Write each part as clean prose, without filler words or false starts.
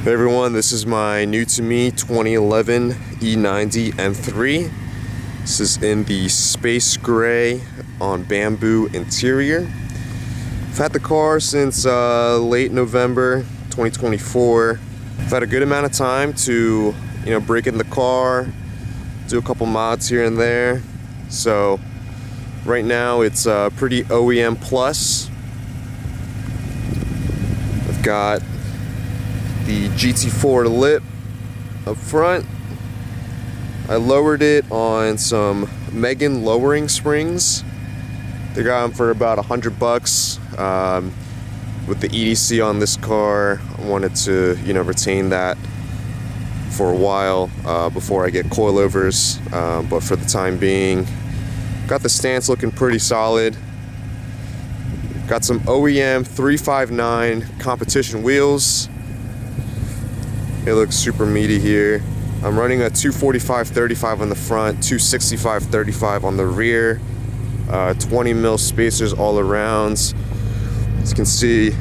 Hey everyone, this is my new to me 2011 E90 M3. This is in the space gray on bamboo interior. I've had the car since late November 2024. I've had a good amount of time to break in the car, do a couple mods here and there. So right now it's pretty OEM plus. I've got the GT4 lip up front. I lowered it on some Megan lowering springs. They got them for about $100. With the EDC on this car, I wanted to retain that for a while before I get coilovers, but for the time being, got the stance looking pretty solid. Got some OEM 359 competition wheels. It looks super meaty here. I'm running a 245/35 on the front, 265/35 on the rear, 20 mil spacers all around. As you can see,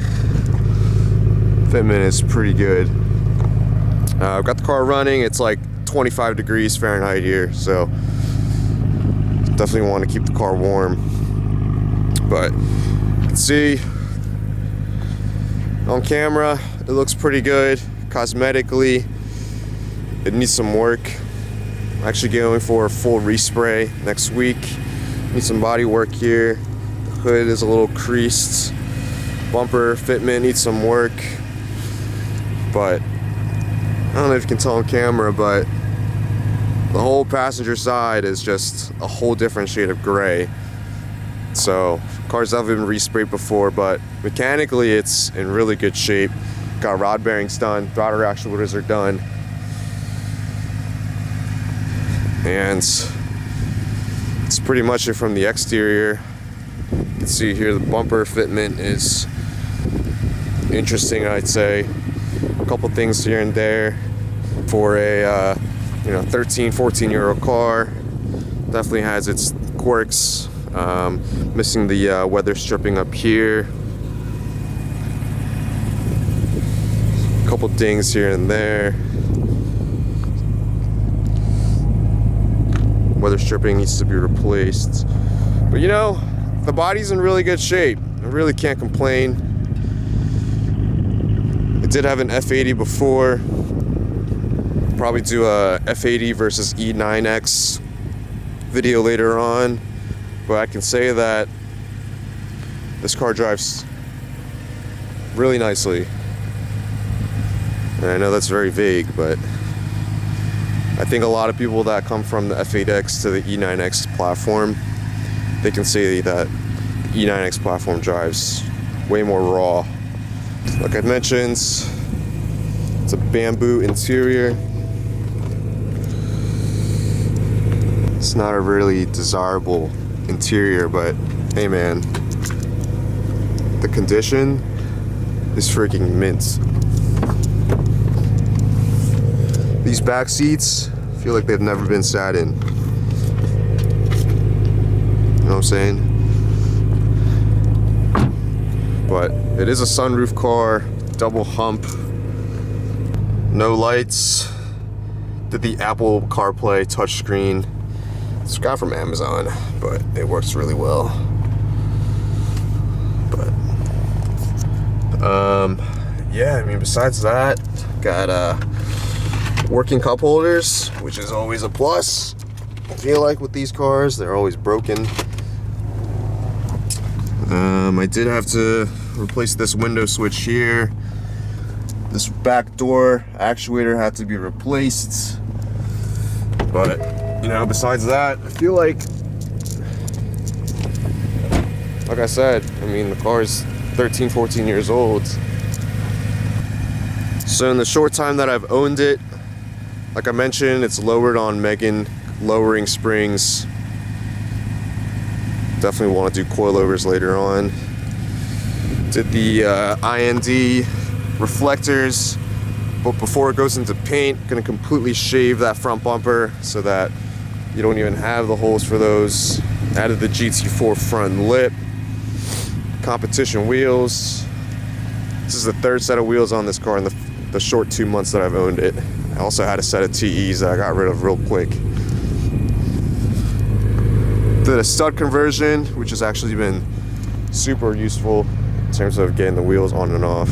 fitment is pretty good. I've got the car running. It's like 25 degrees Fahrenheit here, so definitely want to keep the car warm. But you can see on camera, it looks pretty good. Cosmetically, it needs some work. I'm actually going for a full respray next week. Need some body work here. The hood is a little creased. Bumper fitment needs some work. But I don't know if you can tell on camera, but the whole passenger side is just a whole different shade of gray. So cars haven't been resprayed before, but mechanically it's in really good shape. Got rod bearings done, throttle actuators are done, and it's pretty much it from the exterior. You can see here the bumper fitment is interesting, I'd say. A couple things here and there for a 13, 14-year-old car. Definitely has its quirks. Missing the weather stripping up here. Couple dings here and there. Weather stripping needs to be replaced, but the body's in really good shape. I really can't complain. It did have an F80 before. Probably do a F80 versus E9X video later on, but I can say that this car drives really nicely. And I know that's very vague, but I think a lot of people that come from the F8X to the E9X platform, they can say that the E9X platform drives way more raw. Like I mentioned, it's a bamboo interior. It's not a really desirable interior, but hey man, the condition is freaking mint. These back seats feel like they've never been sat in. You know what I'm saying? But it is a sunroof car, double hump, no lights. Did the Apple CarPlay touchscreen. It's got from Amazon, but it works really well. But yeah, I mean, besides that, got working cup holders, which is always a plus. I feel like with these cars, they're always broken. I did have to replace this window switch here. This back door actuator had to be replaced. But, besides that, I feel like I said, I mean, the car's 13, 14 years old. So in the short time that I've owned it, like I mentioned, it's lowered on Megan lowering springs. Definitely want to do coilovers later on. Did the IND reflectors, but before it goes into paint, gonna completely shave that front bumper so that you don't even have the holes for those. Added the GT4 front lip, competition wheels. This is the third set of wheels on this car, and the short 2 months that I've owned it. I also had a set of TEs that I got rid of real quick. Did a stud conversion, which has actually been super useful in terms of getting the wheels on and off.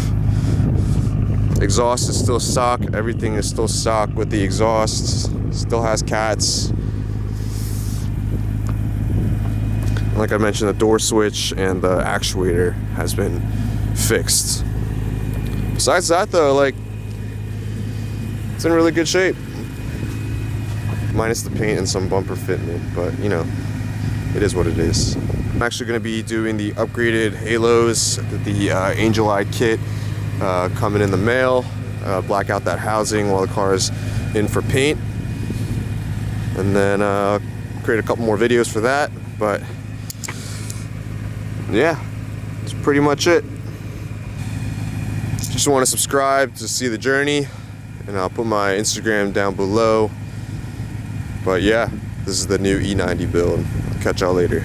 Exhaust is still stock. Everything is still stock with the exhaust. Still has cats. Like I mentioned, the door switch and the actuator has been fixed. Besides that though, like, it's in really good shape. Minus the paint and some bumper fitment, but you know, it is what it is. I'm actually going to be doing the upgraded halos, the Angel Eye kit coming in the mail. Black out that housing while the car is in for paint. And then create a couple more videos for that, but yeah, that's pretty much it. Just want to subscribe to see the journey, and I'll put my Instagram down below. But yeah, this is the new E90 build. I'll catch y'all later.